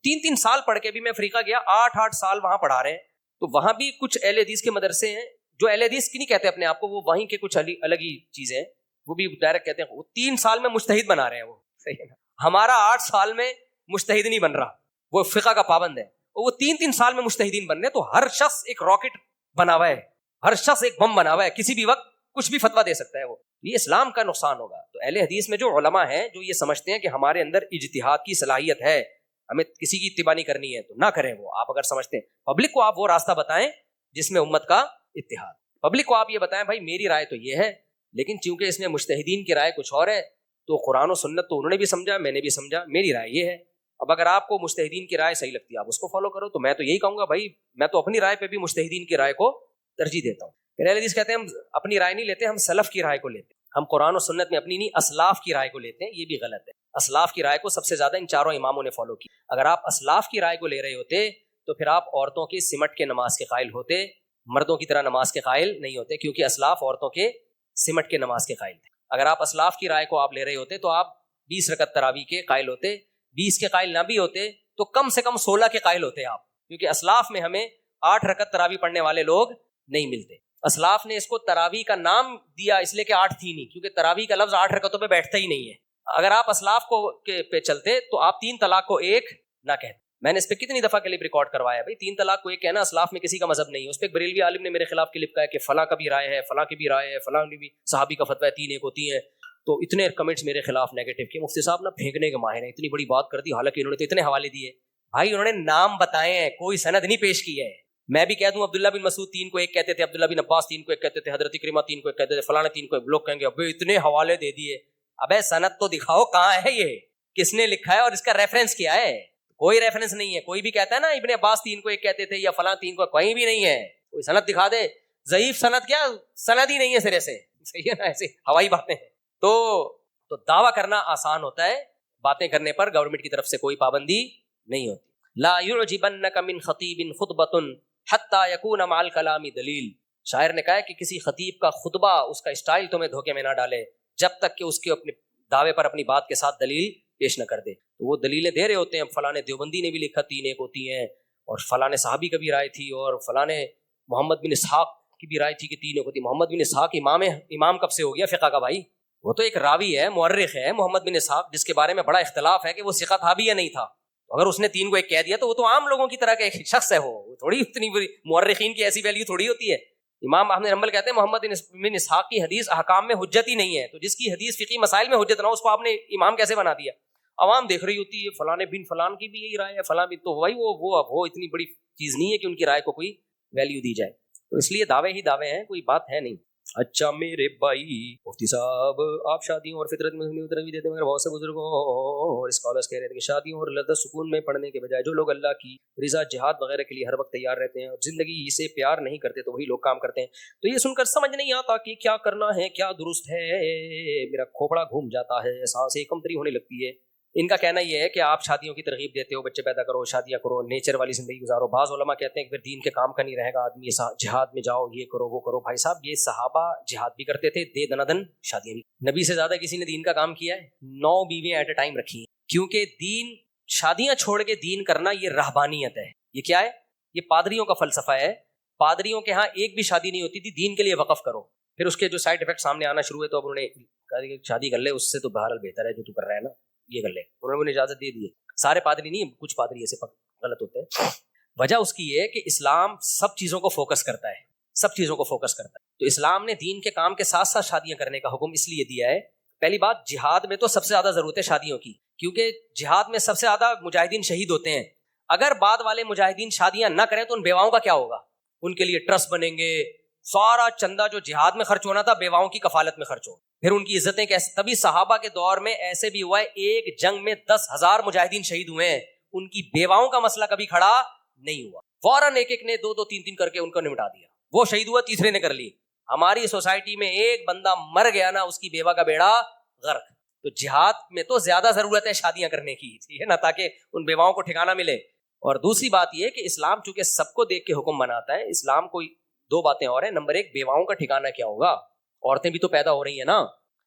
3 سال پڑھ کے بھی، میں افریقہ گیا 8 سال وہاں پڑھا رہے ہیں، تو وہاں بھی کچھ اہل حدیث کے مدرسے ہیں جو اہل حدیث کی نہیں کہتے اپنے آپ کو، وہ وہیں کے کچھ الگ ہی چیزیں ہیں، وہ بھی ڈائریکٹ کہتے ہیں وہ 3 سال میں مجتہد بنا رہے ہیں. وہ صحیح ہے نا. ہمارا 8 سال میں مجتہد نہیں بن رہا، وہ فقہ کا پابند ہے، وہ 3 سال میں مجتہدین بن رہے. تو ہر شخص ایک راکٹ بنا ہوا ہے، ہر شخص ایک بم بنا ہوا ہے، کسی بھی وقت کچھ بھی فتویٰ دے سکتا ہے. وہ یہ اسلام کا نقصان ہوگا. تو اہل حدیث میں جو علماء ہیں جو یہ سمجھتے ہیں کہ ہمارے اندر اجتہاد کی صلاحیت ہے، ہمیں کسی کی اتباع نہیں کرنی ہے، تو نہ کریں. وہ آپ اگر سمجھتے ہیں، پبلک کو آپ وہ راستہ بتائیں جس میں امت کا اتحاد. پبلک کو آپ یہ بتائیں بھائی میری رائے تو یہ ہے، لیکن چونکہ اس میں مجتہدین کی رائے کچھ اور ہے، تو قرآن و سنت تو انہوں نے بھی سمجھا، میں نے بھی سمجھا، میری رائے یہ ہے. اب اگر آپ کو مجتہدین کی رائے صحیح لگتی ہے آپ اس کو فالو کرو. تو میں تو یہی کہوں گا بھائی میں تو اپنی رائے پہ بھی مجتہدین کی رائے کو ترجیح دیتا ہوں. پھر اہل حدیث کہتے ہیں ہم اپنی رائے نہیں لیتے، ہم سلف کی رائے کو لیتے ہیں. ہم قرآن و سنت میں اپنی نہیں، اسلاف کی رائے کو لیتے ہیں. یہ بھی غلط ہے. اسلاف کی رائے کو سب سے زیادہ ان 4 اماموں نے فالو کی. اگر آپ اسلاف کی رائے کو لے رہے ہوتے تو پھر آپ عورتوں کی سمٹ کے نماز کے قائل ہوتے، مردوں کی طرح نماز کے قائل نہیں ہوتے، کیونکہ اسلاف عورتوں کے سمٹ کے نماز کے قائل تھے. اگر آپ اسلاف کی رائے کو آپ لے رہے ہوتے تو آپ 20 رکعت تراویح کے قائل ہوتے. 20 کے قائل نہ بھی ہوتے تو کم سے کم 16 کے قائل ہوتے آپ، کیونکہ اسلاف میں ہمیں 8 رکعت تراویح پڑھنے والے لوگ نہیں ملتے. اسلاف نے اس کو تراویح کا نام دیا اس لیے کہ 8 تھی نہیں، کیونکہ تراویح کا لفظ 8 رکعتوں پہ بیٹھتا ہی نہیں ہے. اگر آپ اسلاف کو پہ چلتے تو آپ 3 طلاق کو 1 نہ کہتے. میں نے اس پہ کتنی دفعہ کلپ ریکارڈ کروایا بھائی. 3 طلاق کو 1 کہنا اسلاف میں کسی کا مذہب نہیں ہے. اس پہ ایک بریلوی عالم نے میرے خلاف کلپ کہا کہ فلاں کا بھی رائے ہے، فلاں کی بھی رائے ہے، فلاں کی بھی صحابی کا فتویٰ 3 1 ہوتی ہیں. تو اتنے کمنٹس میرے خلاف نیگیٹو کہ مفتی صاحب نہ پھینکنے کے ماہر ہیں، اتنی بڑی بات کر دی، حالانکہ انہوں نے تو اتنے حوالے دیے. بھائی انہوں نے نام بتائے ہیں، کوئی سند نہیں پیش کی ہے. میں بھی کہہ دوں عبداللہ بن مسعود 3 کو 1 کہتے تھے، عبداللہ بن عباس 3 کو 1 کہتے تھے، حضرت اکرمہ 3 کو 1 کہتے تھے، فلاں 3 کو 1. لوگ کہیں گے ابے اتنے حوالے دے دیے. ابے سند تو دکھاؤ کہاں ہے، یہ کس نے لکھا ہے اور اس کا ریفرنس کیا ہے. کوئی ریفرنس نہیں ہے. کوئی بھی کہتا ہے نا ابن عباس 3 کو 1 کہتے تھے یا فلاں 3 کو، کہیں بھی نہیں ہے. کوئی سند دکھا دے. ضعیف سند کیا، سند ہی نہیں ہے سرے سے. صحیح ہے نا، ایسے ہوائی باتیں ہیں. تو دعویٰ کرنا آسان ہوتا ہے، باتیں کرنے پر گورنمنٹ کی طرف سے کوئی پابندی نہیں ہوتی. لا يعجبنك من خطيب خطبة حتی یکون مع الکلام دلیل. شاعر نے کہا ہے کہ کسی خطیب کا خطبہ، اس کا اسٹائل تمہیں دھوکے میں نہ ڈالے جب تک کہ اس کے اپنے دعوے پر اپنی بات کے ساتھ دلیل پیش نہ کر دے. تو وہ دلیلیں دے رہے ہوتے ہیں، فلاں دیوبندی نے بھی لکھا 3 ایک ہوتی ہیں، اور فلاں صحابی کا بھی رائے تھی، اور فلاں محمد بن اسحاق کی بھی رائے تھی کہ 3 ایک ہوتی. محمد بن اسحاق امام کب سے ہو گیا فقہ کا بھائی؟ وہ تو ایک راوی ہے، مورخ ہے محمد بن اسحاق، جس کے بارے میں بڑا اختلاف ہے کہ وہ ثقہ تھا بھی یا نہیں تھا. اگر اس نے 3 کو 1 کہہ دیا تو وہ تو عام لوگوں کی طرح کا ایک شخص ہے، وہ تھوڑی اتنی بڑی مورخین کی ایسی ویلیو تھوڑی ہوتی ہے. امام احمد بن حنبل کہتے ہیں محمد بن اسحاق کی حدیث احکام میں حجت ہی نہیں ہے. تو جس کی حدیث فقہی مسائل میں حجت نہ ہو، اس کو آپ نے امام کیسے بنا دیا؟ عوام دیکھ رہی ہوتی ہے فلاں بن فلان کی بھی یہی رائے ہے، فلاں بن، تو بھائی وہ اتنی بڑی چیز نہیں ہے کہ ان کی رائے کو کوئی ویلیو دی جائے. تو اس لیے دعوے ہی دعوے ہیں، کوئی بات ہے نہیں. اچھا میرے بھائی مفتی صاحب، آپ شادیوں اور فطرت میں ترغیب دیتے ہیں، مگر بہت سے بزرگوں اور اسکالرس کہہ رہے ہیں کہ شادیوں اور لذت سکون میں پڑھنے کے بجائے جو لوگ اللہ کی رضا، جہاد وغیرہ کے لیے ہر وقت تیار رہتے ہیں اور زندگی سے پیار نہیں کرتے، تو وہی لوگ کام کرتے ہیں. تو یہ سن کر سمجھ نہیں آتا کہ کیا کرنا ہے، کیا درست ہے. میرا کھوپڑا گھوم جاتا ہے، سانسیں کمتری ہونے لگتی ہے. ان کا کہنا یہ ہے کہ آپ شادیوں کی ترغیب دیتے ہو، بچے پیدا کرو، شادیاں کرو، نیچر والی زندگی گزارو. بعض علماء کہتے ہیں کہ پھر دین کے کام کا نہیں رہے گا آدمی، جہاد میں جاؤ، یہ کرو وہ کرو. بھائی صاحب، یہ صحابہ جہاد بھی کرتے تھے، دے دنادن شادیاں بھی. نبی سے زیادہ کسی نے دین کا کام کیا ہے؟ 9 بیویاں ایٹ اے ٹائم رکھی ہیں. کیونکہ دین، شادیاں چھوڑ کے دین کرنا یہ رہبانیت ہے. یہ کیا ہے؟ یہ پادریوں کا فلسفہ ہے. پادریوں کے ہاں ایک بھی شادی نہیں ہوتی تھی، دین کے لیے وقف کرو. پھر اس کے جو سائڈ افیکٹ سامنے آنا شروع ہوئے تو اب انہوں نے کہا کہ شادی کر لے، اس سے تو بہرحال بہتر ہے جو تو کر رہا ہے نا، یہ کر لے. انہوں نے اجازت دے دی ہے. سارے پادری نہیں، کچھ پادری ایسے غلط ہوتے ہیں. وجہ اس کی یہ ہے کہ اسلام سب چیزوں کو فوکس کرتا ہے، سب چیزوں کو فوکس کرتا ہے. تو اسلام نے دین کے کام کے ساتھ ساتھ شادیاں کرنے کا حکم اس لیے دیا ہے. پہلی بات، جہاد میں تو سب سے زیادہ ضرورت ہے شادیوں کی، کیونکہ جہاد میں سب سے زیادہ مجاہدین شہید ہوتے ہیں. اگر بعد والے مجاہدین شادیاں نہ کریں تو ان بیواؤں کا کیا ہوگا؟ ان کے لیے ٹرسٹ بنیں گے، سارا چندہ جو جہاد میں خرچ ہونا تھا بیواؤں کی کفالت میں خرچ ہو. پھر ان کی عزتیں کیسے؟ تبھی صحابہ کے دور میں ایسے بھی ہوا ہے، ایک جنگ میں 10,000 مجاہدین شہید ہوئے ہیں، ان کی بیواؤں کا مسئلہ کبھی کھڑا نہیں ہوا. فوراً ایک ایک نے 2-2 3-3 کر کے ان کو نمٹا دیا. وہ شہید ہوا، تیسرے نے کر لی. ہماری سوسائٹی میں ایک بندہ مر گیا نا، اس کی بیوہ کا بیڑا غرق. تو جہاد میں تو زیادہ ضرورت ہے شادیاں کرنے کی، ٹھیک ہے نا، تاکہ ان بیواؤں کو ٹھکانہ ملے. اور دوسری بات یہ کہ اسلام چونکہ سب کو دیکھ کے حکم بناتا ہے، اسلام کو 2 باتیں اور ہیں. نمبر 1، بیواؤں کا ٹھکانہ کیا ہوگا؟ عورتیں بھی تو پیدا ہو رہی ہیں نا.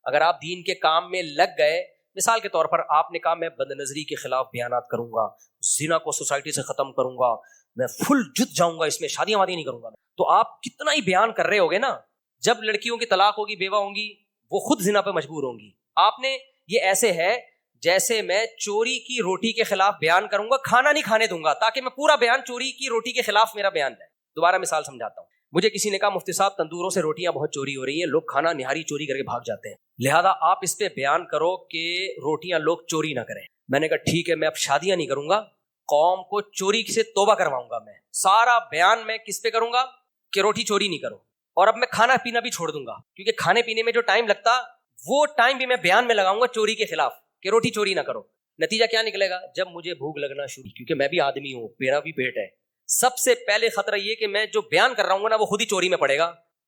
اگر آپ دین کے کام میں لگ گئے، مثال کے طور پر آپ نے کہا میں بد نظری کے خلاف بیانات کروں گا، زنا کو سوسائٹی سے ختم کروں گا، میں فل جت جاؤں گا، اس میں شادیاں وادی نہیں کروں گا، تو آپ کتنا ہی بیان کر رہے ہوگے نا. جب لڑکیوں کی طلاق ہوگی، بیوہ ہوں گی، وہ خود زنا پہ مجبور ہوں گی. آپ نے یہ ایسے ہے جیسے میں چوری کی روٹی کے خلاف بیان کروں گا، کھانا نہیں کھانے دوں گا، تاکہ میں پورا بیان چوری کی روٹی کے خلاف میرا بیان ہے. دوبارہ مثال سمجھاتا ہوں. مجھے کسی نے کہا مفتی صاحب تندوروں سے روٹیاں بہت چوری ہو رہی ہیں، لوگ کھانا نہاری چوری کر کے بھاگ جاتے ہیں، لہذا آپ اس پہ بیان کرو کہ روٹیاں لوگ چوری نہ کریں. میں نے کہا ٹھیک ہے، میں اب شادیاں نہیں کروں گا، قوم کو چوری سے توبہ کرواؤں گا. میں سارا بیان میں کس پہ کروں گا کہ روٹی چوری نہیں کرو. اور اب میں کھانا پینا بھی چھوڑ دوں گا، کیونکہ کھانے پینے میں جو ٹائم لگتا وہ ٹائم بھی میں بیان میں لگاؤں گا چوری کے خلاف کہ روٹی چوری نہ کرو. نتیجہ کیا نکلے گا؟ جب مجھے بھوک لگنا شروع، کیونکہ میں بھی آدمی ہوں، میرا بھی پیٹ ہے، سب سے پہلے خطرہ یہ کہ میں جو بیان کر رہا ہوں نا وہ خود ہی چوری میں پڑے گا.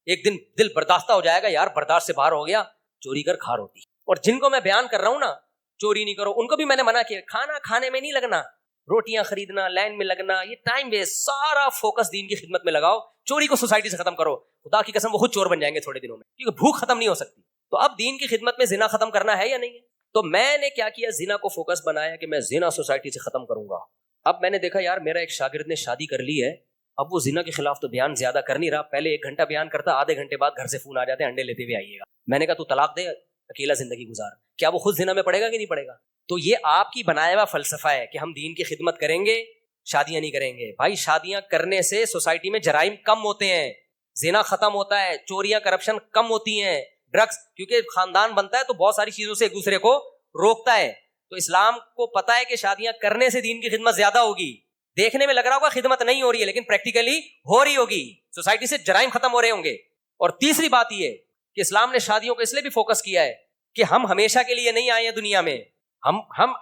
ایک دن دل برداشتہ ہو جائے گا، یار برداشت سے باہر ہو گیا، چوری کر کھا روٹی. اور جن کو میں بیان کر رہا ہوں نا چوری نہیں کرو، ان کو بھی میں نے منع کیا، کھانا کھانے میں نہیں لگنا، روٹیاں خریدنا، لائن میں لگنا، یہ ٹائم ویسٹ. سارا فوکس دین کی خدمت میں لگاؤ، چوری کو سوسائٹی سے ختم کرو. خدا کی قسم وہ خود چور بن جائیں گے تھوڑے دنوں میں، کیونکہ بھوک ختم نہیں ہو سکتی. تو اب دین کی خدمت میں زنا ختم کرنا ہے یا نہیں ہے؟ تو میں نے کیا کیا، زنا کو فوکس بنایا کہ میں زنا سوسائٹی سے ختم کروں گا. اب میں نے دیکھا یار میرا ایک شاگرد نے شادی کر لی ہے، اب وہ زنا کے خلاف تو بیان زیادہ کر نہیں رہا. پہلے 1 گھنٹہ بیان کرتا، آدھے گھنٹے بعد گھر سے فون آ جاتے ہیں انڈے لیتے ہوئے آئیے گا. میں نے کہا تو طلاق دے، اکیلا زندگی گزار. کیا وہ خود زنا میں پڑے گا کہ نہیں پڑے گا؟ تو یہ آپ کی بنایا ہوا فلسفہ ہے کہ ہم دین کی خدمت کریں گے، شادیاں نہیں کریں گے. بھائی شادیاں کرنے سے سوسائٹی میں جرائم کم ہوتے ہیں، زنا ختم ہوتا ہے، چوریاں کرپشن کم ہوتی ہیں، ڈرگس، کیونکہ خاندان بنتا ہے تو بہت ساری چیزوں سے ایک دوسرے کو روکتا ہے. تو اسلام کو پتا ہے کہ شادیاں کرنے سے دین کی خدمت زیادہ ہوگی. دیکھنے میں لگ رہا ہوگا خدمت نہیں ہو رہی ہے، لیکن پریکٹیکلی ہو رہی ہوگی، سوسائٹی سے جرائم ختم ہو رہے ہوں گے. اور تیسری بات یہ کہ اسلام نے شادیوں کو اس لیے بھی فوکس کیا ہے کہ ہم ہمیشہ کے لیے نہیں آئے ہیں دنیا میں. ہم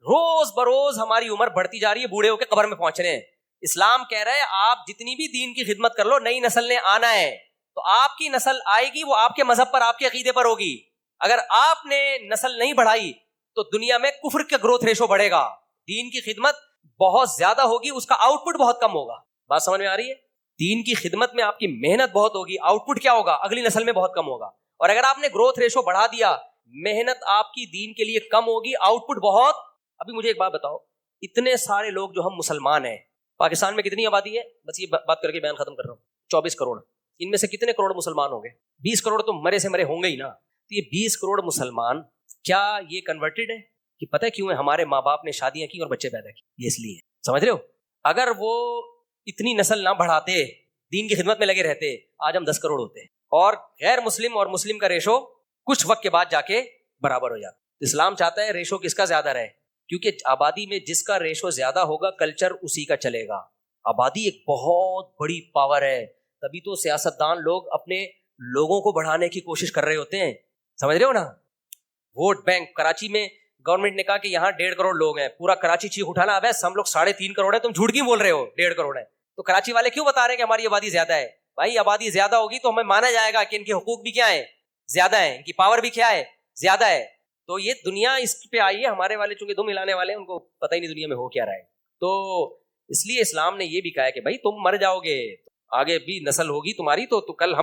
روز بروز ہماری عمر بڑھتی جا رہی ہے، بوڑھے ہو کے قبر میں پہنچ رہے ہیں. اسلام کہہ رہا ہے آپ جتنی بھی دین کی خدمت کر لو، نئی نسل نے آنا ہے، تو آپ کی نسل آئے گی، وہ آپ کے مذہب پر، آپ کے عقیدے پر ہوگی. اگر آپ نے نسل نہیں بڑھائی تو دنیا میں کفر کا گروتھ ریشو بڑھے گا، دین کی خدمت بہت زیادہ ہوگی، اس کا آؤٹ پٹ بہت کم ہوگا. بات سمجھ میں آ رہی ہے؟ دین کی خدمت میں آپ کی محنت بہت ہوگی, آؤٹ پٹ کیا ہوگا, اگلی نسل میں بہت کم ہوگا. اور اگر آپ نے گروتھ ریشو بڑھا دیا, محنت آپ کی دین کے لیے کم ہوگی, آؤٹ پٹ بہت. ابھی مجھے ایک بات بتاؤ, اتنے سارے لوگ جو ہم مسلمان ہیں, پاکستان میں کتنی آبادی ہے, بس یہ بات کر کے بیان ختم کر رہا ہوں, 24 کروڑ. ان میں سے کتنے کروڑ مسلمان ہوں گے؟ 20 کروڑ تو مرے سے مرے ہوں گے ہی نا. تو یہ 20 کروڑ مسلمان کیا یہ کنورٹڈ ہے؟ کہ پتہ ہے کیوں ہے؟ ہمارے ماں باپ نے شادیاں کی اور بچے پیدا کیے, یہ اس لیے. سمجھ رہے ہو؟ اگر وہ اتنی نسل نہ بڑھاتے, دین کی خدمت میں لگے رہتے, آج ہم 10 کروڑ ہوتے. اور غیر مسلم اور مسلم کا ریشو کچھ وقت کے بعد جا کے برابر ہو جاتا. اسلام چاہتا ہے ریشو کس کا زیادہ رہے, کیونکہ آبادی میں جس کا ریشو زیادہ ہوگا کلچر اسی کا چلے گا. آبادی ایک بہت بڑی پاور ہے, تبھی تو سیاستدان لوگ اپنے لوگوں کو بڑھانے کی کوشش کر رہے ہوتے ہیں. سمجھ رہے ہو نا؟ ووٹ بینک کراچی میں گورنمنٹ نے کہا کہ یہاں 1.5 کروڑ لوگ ہیں, پورا کراچی چیخ اٹھانا, اب ہم لوگ 3.5 کروڑ ہیں, تم جھوٹ کیوں بول رہے ہو 1.5 کروڑ ہے؟ تو کراچی والے کیوں بتا رہے ہیں کہ ہماری آبادی زیادہ ہے؟ بھائی آبادی زیادہ ہوگی تو ہمیں مانا جائے گا کہ ان کے حقوق بھی کیا ہیں, زیادہ ہیں, ان کی پاور بھی کیا ہے, زیادہ ہے. تو یہ دنیا اس پہ آئی ہے, ہمارے والے چونکہ دم ہلانے والے ہیں, ان کو پتہ ہی نہیں دنیا میں ہو کیا رہا ہے. تو اس لیے اسلام نے یہ بھی کہا ہے کہ بھائی تم مر جاؤ گے, آگے بھی نسل ہوگی تمہاری, تو کل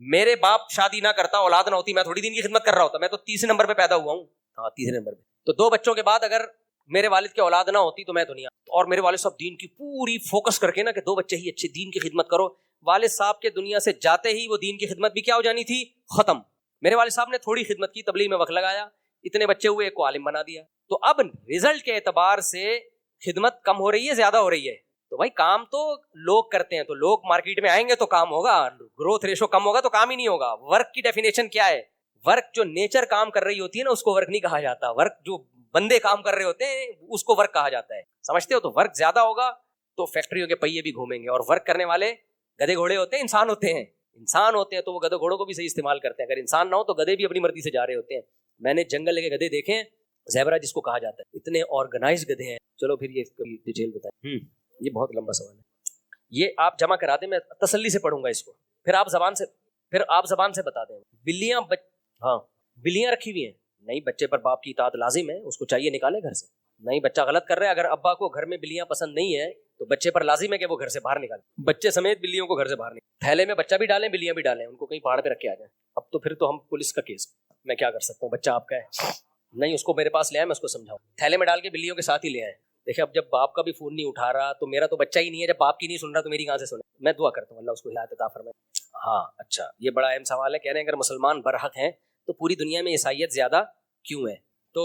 میرے باپ شادی نہ کرتا, اولاد نہ ہوتی, میں تھوڑی دین کی خدمت کر رہا ہوتا, میں تو 30 نمبر پہ پیدا ہوا ہوں. ہاں 30 نمبر پہ. تو 2 بچوں کے بعد اگر میرے والد کی اولاد نہ ہوتی تو میں دنیا, اور میرے والد صاحب دین کی پوری فوکس کر کے نا کہ 2 بچے ہی اچھے دین کی خدمت کرو, والد صاحب کے دنیا سے جاتے ہی وہ دین کی خدمت بھی کیا ہو جانی تھی, ختم. میرے والد صاحب نے تھوڑی خدمت کی, تبلیغ میں وقت لگایا, اتنے بچے ہوئے, ایک کو عالم بنا دیا. تو اب رزلٹ کے اعتبار سے خدمت کم ہو رہی ہے, زیادہ ہو رہی ہے؟ تو بھائی کام تو لوگ کرتے ہیں, تو لوگ مارکیٹ میں آئیں گے تو کام ہوگا, گروتھ ریشو کم ہوگا تو کام ہی نہیں ہوگا. ورک کی ڈیفینیشن کیا ہے؟ ورک جو نیچر کام کر رہی ہوتی ہے نا, اس کو ورک نہیں کہا جاتا. ورک جو بندے کام کر رہے ہوتے ہیں اس کو ورک کہا جاتا ہے. سمجھتے ہو؟ تو ورک زیادہ ہوگا تو فیکٹریوں کے پہیے بھی گھومیں گے, اور ورک کرنے والے گدھے گھوڑے ہوتے ہیں, انسان ہوتے ہیں. انسان ہوتے ہیں تو وہ گدھے گھوڑوں کو بھی صحیح استعمال کرتے ہیں. اگر انسان نہ ہو تو گدھے بھی اپنی مرضی سے جا رہے ہوتے ہیں. میں نے جنگل کے گدھے دیکھے ہیں, زیبرا جس کو کہا جاتا ہے, اتنے آرگنائز گدھے ہیں. چلو پھر یہ کبھی ڈیٹیل بتائیں, یہ بہت لمبا سوال ہے, یہ آپ جمع کرا دیں, میں تسلی سے پڑھوں گا اس کو, پھر آپ زبان سے بتا دیں. بلیاں ہاں بلیاں رکھی ہوئی ہیں, نہیں بچے پر باپ کی اطاعت لازم ہے, اس کو چاہیے نکالے گھر سے. نہیں بچہ غلط کر رہا ہے, اگر ابا کو گھر میں بلیاں پسند نہیں ہے تو بچے پر لازم ہے کہ وہ گھر سے باہر نکالے, بچے سمیت بلیوں کو گھر سے باہر نکالے. تھیلے میں بچہ بھی ڈالیں, بلیاں بھی ڈالیں, ان کو کہیں پہاڑ پہ رکھ کے آ جائیں. اب تو پھر تو ہم پولیس کا کیس, میں کیا کر سکتا ہوں, بچہ آپ کا ہے, نہیں اس کو میرے پاس لے آئے, میں اس کو سمجھاؤں, تھیلے میں ڈال کے بلیوں کے ساتھ ہی لے آئے. دیکھیں اب جب باپ کا بھی فون نہیں اٹھا رہا تو میرا تو بچہ ہی نہیں ہے, جب باپ کی نہیں سن رہا تو میری کہاں سے سنے. میں دعا کرتا ہوں اللہ اس کو ہدایت عطا فرمائے. ہاں اچھا, یہ بڑا اہم سوال ہے. کہہ رہے ہیں اگر مسلمان برحق ہیں تو پوری دنیا میں عیسائیت زیادہ کیوں ہے؟ تو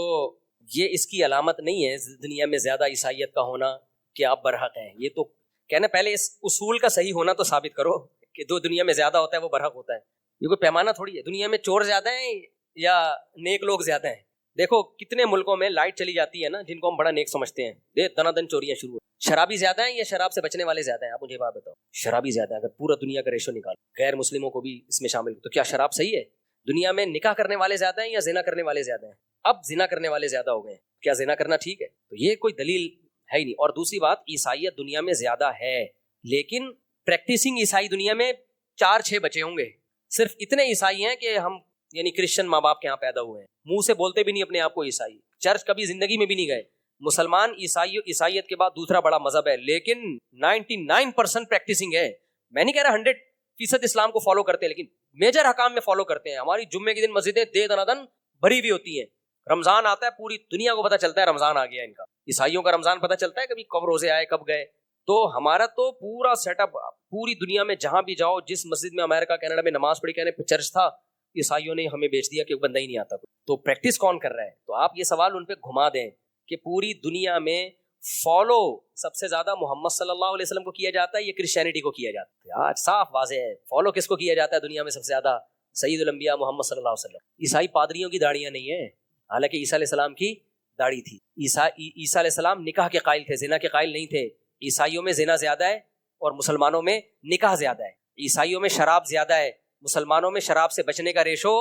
یہ اس کی علامت نہیں ہے دنیا میں زیادہ عیسائیت کا ہونا کہ آپ برحق ہیں. یہ تو کہنا پہلے اس اصول کا صحیح ہونا تو ثابت کرو کہ جو دنیا میں زیادہ ہوتا ہے وہ برحق ہوتا ہے. یہ کوئی پیمانہ تھوڑی ہے. دنیا میں چور زیادہ ہیں یا نیک لوگ زیادہ ہیں؟ دیکھو کتنے ملکوں میں لائٹ چلی جاتی ہے نا, جن کو ہم بڑا نیک سمجھتے ہیں, دنا دن چوریاں شروع ہیں. شرابی زیادہ ہیں یا شراب سے بچنے والے زیادہ ہیں؟ آپ مجھے بات بتاؤ. شرابی زیادہ ہیں. اگر پورا دنیا کا ریشو نکال, غیر مسلموں کو بھی اس میں شامل, تو کیا شراب صحیح ہے؟ دنیا میں نکاح کرنے والے زیادہ ہیں یا زنا کرنے والے زیادہ ہیں؟ اب زنا کرنے والے زیادہ ہو گئے ہیں. کیا زنا کرنا ٹھیک ہے؟ تو یہ کوئی دلیل ہے ہی نہیں. اور دوسری بات, عیسائیت دنیا میں زیادہ ہے, لیکن پریکٹسنگ عیسائی دنیا میں 4-6 بچے ہوں گے. صرف اتنے عیسائی ہیں کہ ہم یعنی کرسچن ماں باپ کے یہاں پیدا ہوئے ہیں, منہ سے بولتے بھی نہیں اپنے آپ کو عیسائی, چرچ کبھی زندگی میں بھی نہیں گئے. مسلمان عیسائیت کے بعد دوسرا بڑا مذہب ہے, لیکن 99% پریکٹسنگ ہے. میں نہیں کہہ رہا 100% اسلام کو فالو کرتے ہیں, لیکن میجر حکام میں فالو کرتے ہیں. ہماری جمعے کے دن مسجدیں دن بھری ہوئی ہوتی ہیں. رمضان آتا ہے, پوری دنیا کو پتہ چلتا ہے رمضان آ گیا ان کا. عیسائیوں کا رمضان پتہ چلتا ہے کبھی کب روزے آئے کب گئے. تو ہمارا تو پورا سیٹ اپ, پوری دنیا میں جہاں بھی جاؤ, جس مسجد میں امریکہ کینیڈا میں نماز پڑھی کہنے چرچ تھا, عیسائیوں نے ہمیں بیچ دیا کہ بندہ ہی نہیں آتا. تو پریکٹس کون کر رہا ہے؟ تو آپ یہ سوال ان پہ گھما دیں کہ پوری دنیا میں فالو سب سے زیادہ محمد صلی اللہ علیہ وسلم کو کیا جاتا ہے یا کرسچینٹی کو کیا جاتا ہے؟ آج صاف واضح ہے, فالو کس کو کیا جاتا ہے دنیا میں سب سے زیادہ؟ سید الانبیاء محمد صلی اللہ علیہ وسلم. عیسائی پادریوں کی داڑیاں نہیں ہیں, حالانکہ عیسیٰ علیہ السلام کی داڑھی تھی. عیسیٰ علیہ السلام نکاح کے قائل تھے, زنا کے قائل نہیں تھے. عیسائیوں میں زنا زیادہ ہے اور مسلمانوں میں نکاح زیادہ ہے. عیسائیوں میں شراب زیادہ ہے, مسلمانوں میں شراب سے بچنے کا ریشو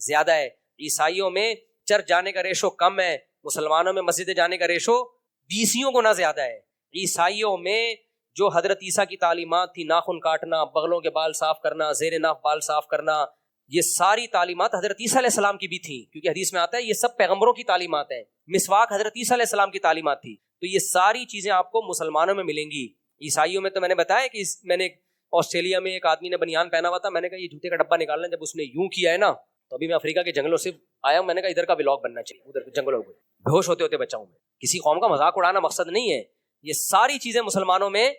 زیادہ ہے. عیسائیوں میں چرچ جانے کا ریشو کم ہے, مسلمانوں میں مسجد جانے کا ریشو 20 گنا زیادہ ہے. عیسائیوں میں جو حضرت عیسیٰ کی تعلیمات تھی, ناخن کاٹنا, بغلوں کے بال صاف کرنا, زیر ناف بال صاف کرنا, یہ ساری تعلیمات حضرت عیسیٰ علیہ السلام کی بھی تھیں, کیونکہ حدیث میں آتا ہے یہ سب پیغمبروں کی تعلیمات ہیں. مسواک حضرت عیسیٰ علیہ السلام کی تعلیمات تھی. تو یہ ساری چیزیں آپ کو مسلمانوں میں ملیں گی. عیسائیوں میں تو میں نے بتایا کہ میں نے آسٹریلیا میں ایک آدمی نے بنیان پہنا ہوا تھا, میں نے کہا یہ جوتے کا ڈبہ نکالنا, جب اس نے یوں کیا ہے نا تو ابھی میں افریقہ کے جنگلوں سے آیا ہوں, میں نے کہا ادھر کا ولاگ بننا چاہیے, ادھر کے جنگلوں کو بے ہوش ہوتے ہوتے بچاؤں میں. کسی قوم کا مذاق اڑانا مقصد نہیں ہے. یہ ساری چیزیں مسلمانوں میں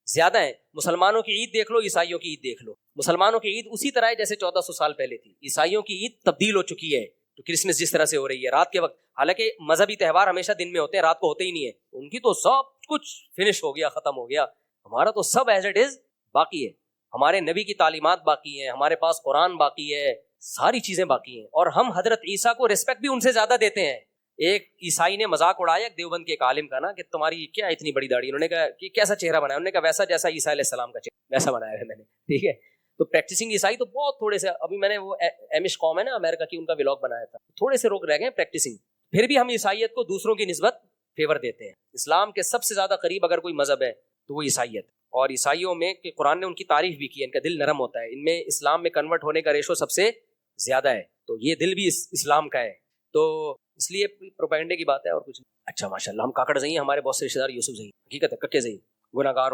زیادہ ہیں. مسلمانوں کی عید دیکھ لو, عیسائیوں کی عید دیکھ لو. مسلمانوں کی عید اسی طرح ہے جیسے 1400 سال پہلے تھی. عیسائیوں کی عید تبدیل ہو چکی ہے, تو کرسمس جس طرح سے ہو رہی ہے رات کے وقت, حالانکہ مذہبی تہوار ہمیشہ دن میں ہوتے ہیں, رات کو ہوتے ہی نہیں ہے. ان کی تو سب کچھ فنش ہو گیا, ختم ہو گیا. ہمارا تو سب ایز اٹ از باقی ہے. ہمارے نبی کی تعلیمات باقی ہیں, ہمارے پاس قرآن باقی ہے, ساری چیزیں باقی ہیں. اور ہم حضرت عیسیٰ کو رسپیکٹ بھی ان سے زیادہ دیتے ہیں. ایک عیسائی نے مذاق اڑایا ایک دیوبند کے ایک عالم کا نا, کہ تمہاری کیا اتنی بڑی داڑھی, انہوں نے کہا کہ کیسا چہرہ بنایا, انہوں نے کہا ویسا جیسا عیسیٰ علیہ السلام کا چہرہ ویسا بنایا ہے میں نے. ٹھیک ہے, تو پریکٹسنگ عیسائی تو بہت تھوڑے سے, ابھی میں نے وہ ایمش قوم ہے نا امریکہ کی, ان کا ولاگ بنایا تھا, تھوڑے سے لوگ رہ گئے پریکٹسنگ. پھر بھی ہم عیسائیت کو دوسروں کی نسبت فیور دیتے ہیں. اسلام کے سب سے زیادہ قریب اگر کوئی مذہب ہے تو وہ عیسائیت. اور عیسائیوں میں کہ قرآن نے ان کی تعریف بھی کی ہے, ان کا دل نرم ہوتا ہے, ان میں اسلام میں کنورٹ ہونے کا ریشو سب سے زیادہ ہے, تو یہ دل بھی اسلام کا ہے. تو اس لیے پروپیگنڈے کی بات ہے اور کچھ نہیں. اچھا ماشاء اللہ, ہم کاکڑ زئی ہیں, ہمارے بہت سے رشتے دار یوسف زئی, حقیقت ہے ککے زئی, گناہگار